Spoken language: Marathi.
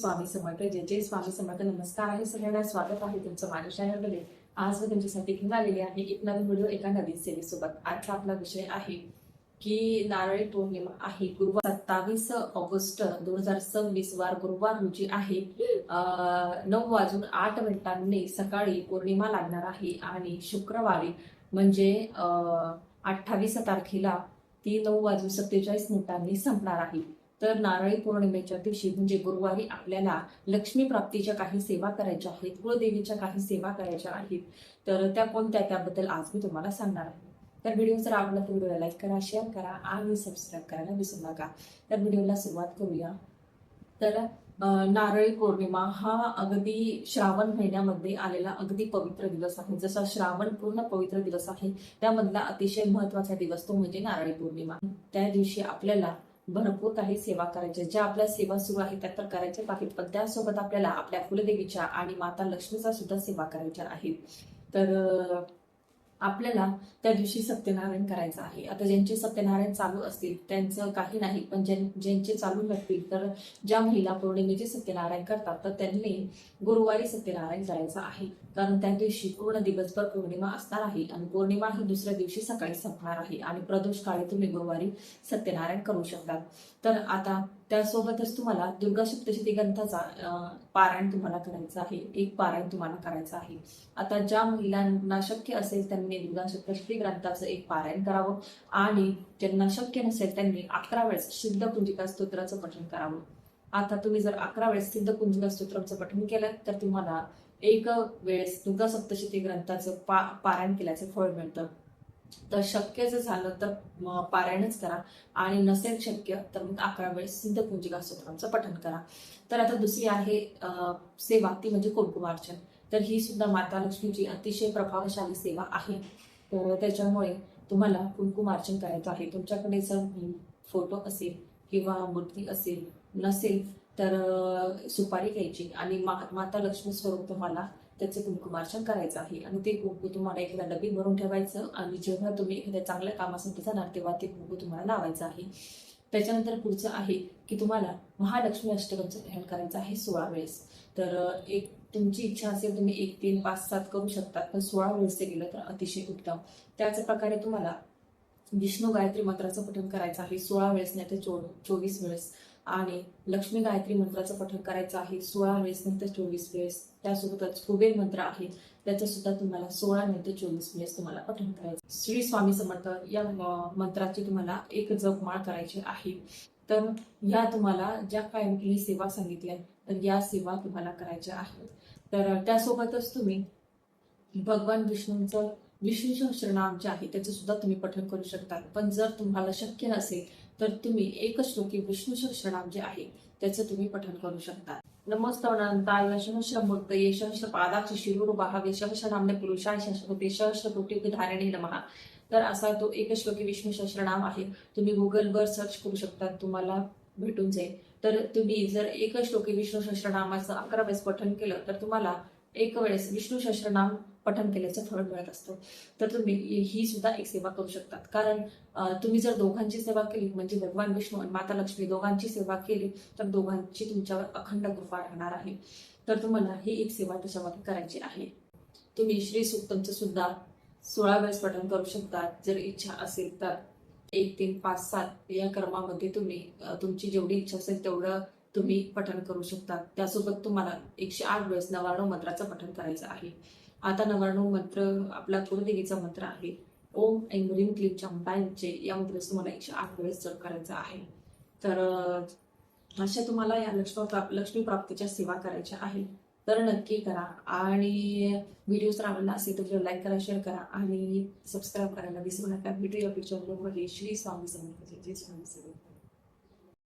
स्वामी समर्थ. जय जय स्वामी समर्थ. नमस्कार आहे सगळ्यांना, स्वागत आहे तुमचं माझ्या चॅनलमध्ये. आज मी तुमच्यासाठी घेऊन आलेली आहे एक नवीन व्हिडिओ एका नवीन सेवेसोबत. आजचा आपला विषय आहे की नारळी पौर्णिमा आहे गुरुवार 27 ऑगस्ट 2026 वार गुरुवार रोजी आहे. 9:08 सकाळी पौर्णिमा लागणार आहे आणि शुक्रवारी म्हणजे 28 तारखेला ती 9:47 संपणार आहे. तर नारळी पौर्णिमेच्या दिवशी म्हणजे गुरुवारी आपल्याला लक्ष्मी प्राप्तीच्या काही सेवा करायच्या आहेत, कुळदेवीच्या काही सेवा करायच्या आहेत. तर त्या कोणत्या त्याबद्दल आज मी तुम्हाला सांगणार आहे. तर व्हिडिओ जर आवडला तर व्हिडिओला लाईक करा, शेअर करा आणि सबस्क्राईब करायला विसरू नका. तर व्हिडिओला सुरुवात करूया. तर नारळी पौर्णिमा हा अगदी श्रावण महिन्यामध्ये आलेला अगदी पवित्र दिवस आहे. जसा श्रावण पूर्ण पवित्र दिवस आहे, त्यामधला अतिशय महत्वाचा दिवस तो म्हणजे नारळी पौर्णिमा. त्या दिवशी आपल्याला भरपूर काही सेवा करायच्या, ज्या आपल्या सेवा सुरू आहेत त्या तर करायच्याच आहेत, पण त्यासोबत आपल्याला आपल्या कुलदेवीच्या आणि माता लक्ष्मीचा सुद्धा सेवा करायच्या आहेत. तर आपल्याला त्या दिवशी सत्यनारायण करायचं आहे. आता ज्यांचे सत्यनारायण चालू असतील त्यांचं काही नाही, पण ज्यांचे चालू नसतील तर ज्या महिला पौर्णिमेचे सत्यनारायण करतात तर त्यांनी गुरुवारी सत्यनारायण करायचं आहे. कारण त्या दिवशी पूर्ण दिवसभर पौर्णिमा असणार आहे आणि पौर्णिमा ही दुसऱ्या दिवशी सकाळी संपणार आहे आणि प्रदोष काळी तुम्ही गुरुवारी सत्यनारायण करू शकतात. तर आता त्यासोबतच तुम्हाला दुर्गा सप्तशती ग्रंथाचा पारायण तुम्हाला करायचं आहे. एक पारायण तुम्हाला करायचं आहे. आता ज्या महिलांना शक्य असेल त्यांनी दुर्गा सप्तशती ग्रंथाचं एक पारायण करावं आणि ज्यांना शक्य नसेल त्यांनी 11 वेळेस सिद्ध कुंजिका स्तोत्राचं पठण करावं. आता तुम्ही जर 11 वेळेस सिद्ध कुंजिका स्तोत्राचं पठण केलं तर तुम्हाला एक वेळेस दुर्गा सप्तशती ग्रंथाचं पारायण केल्याचं फळ मिळतं. तर शक्य जर झालं तर पारायणच करा आणि नसेल शक्य तर मग 11 वेळेस सिद्ध कुंजिका स्तोत्राचं पठण करा. तर आता दुसरी आहे सेवा, ती म्हणजे कुंकुमार्चन. तर ही सुद्धा माता लक्ष्मीची अतिशय प्रभावशाली सेवा आहे. तर त्याच्यामुळे तुम्हाला कुंकुमार्चन करायचं आहे. तुमच्याकडे जर फोटो असेल किंवा मूर्ती असेल, नसेल तर सुपारी घ्यायची आणि माता लक्ष्मी स्वरूप तुम्हाला त्याचं कुंकुमार्चन करायचं आहे. आणि ते कुंकू तुम्हाला एखाद्या डबीत भरून ठेवायचं आणि जेव्हा तुम्ही एखाद्या चांगल्या कामासाठी जाणार तेव्हा ते कुंकू तुम्हाला लावायचं आहे. त्याच्यानंतर पुढचं आहे की तुम्हाला महालक्ष्मी अष्टकचं ध्यान करायचं आहे 16 वेळेस. तर एक तुमची इच्छा असेल तुम्ही 1, 3, 5, 7 करू शकता, पण 16 वेळेस ते केलं तर अतिशय उत्तम. त्याच प्रकारे तुम्हाला विष्णू गायत्री मंत्राचं पठण करायचं आहे 16 वेळेस नाही तर 24 वेळेस. आणि लक्ष्मी गायत्री मंत्राचं पठण करायचं आहे 16 वेळेस नाही तर 24 वेळेस. त्यासोबतच कुबेर मंत्र आहे त्याचं सुद्धा तुम्हाला 16 नाही तर 24 वेळेस तुम्हाला पठण करायचं. श्री स्वामी समर्थ या मंत्राची तुम्हाला एक जपमाळ करायची आहे. तर ह्या तुम्हाला ज्या काही मी सेवा सांगितल्या तर या सेवा तुम्हाला करायच्या आहेत. तर त्यासोबतच तुम्ही भगवान विष्णूंचं विष्णू सहस्त्रनाम जे आहे त्याचं सुद्धा तुम्ही पठण करू शकता. पण जर तुम्हाला शक्य नसेल तर तुम्ही एक श्लोकी विष्णू सहस्त्रनाम जे आहे त्याचं तुम्ही पठण करू शकता. नमस्तवनांताय सहस्रमूर्तये सहस्रपादाक्ष शिरोरुबाहवे सहस्रनाम्ने पुरुषाय सहस्रकोटी सहस्रकोटी धारिणे नमः. तर असा तो एक श्लोकी विष्णू सहस्त्रनाम आहे. तुम्ही गुगलवर सर्च करू शकता, तुम्हाला भेटून जाईल. तर तुम्ही जर एक श्लोकी विष्णू सहस्त्रनामाचं 11 वेळेस पठण केलं तर तुम्हाला एक वेळेस विष्णू सहस्त्रनाम पठण केल्याचं फळ मिळत असतं. तर तुम्ही ही सुद्धा एक सेवा करू शकतात. कारण तुम्ही जर दोघांची सेवा केली म्हणजे भगवान विष्णू आणि माता लक्ष्मी दोघांची सेवा केली तर दोघांची तुमच्यावर अखंड कृपा राहणार आहे. तर तुम्हाला ही एक सेवा त्याच्यामध्ये करायची आहे. तुम्ही श्री सूक्तमचं सुद्धा 16 वेळेस पठण करू शकता जर इच्छा असेल तर. 1, 3, 5, 7 या क्रमामध्ये तुम्ही तुमची जेवढी इच्छा असेल तेवढं तुम्ही पठण करू शकता. त्यासोबत तुम्हाला 108 वेळेस नवार्णव मंत्राचं पठण करायचं आहे. आता नवार्णव मंत्र आपला कुलदेवीचा मंत्र आहे. ओम ऐं ह्रीं क्लीं चामुंडाय विद्ये या मंत्राचं तुम्हाला 108 वेळेस जप करायचा आहे. तर अशा तुम्हाला या लक्ष्मी प्राप्तीच्या सेवा करायच्या आहेत. तर नक्की करा आणि व्हिडिओ जर आवडला असेल तर लाईक करा, शेअर करा आणि सबस्क्राईब करायला विसरू नका. भेटूया पुढच्या व्हिडिओमध्ये. श्री स्वामी समर्थ. जय स्वामी समर्थ.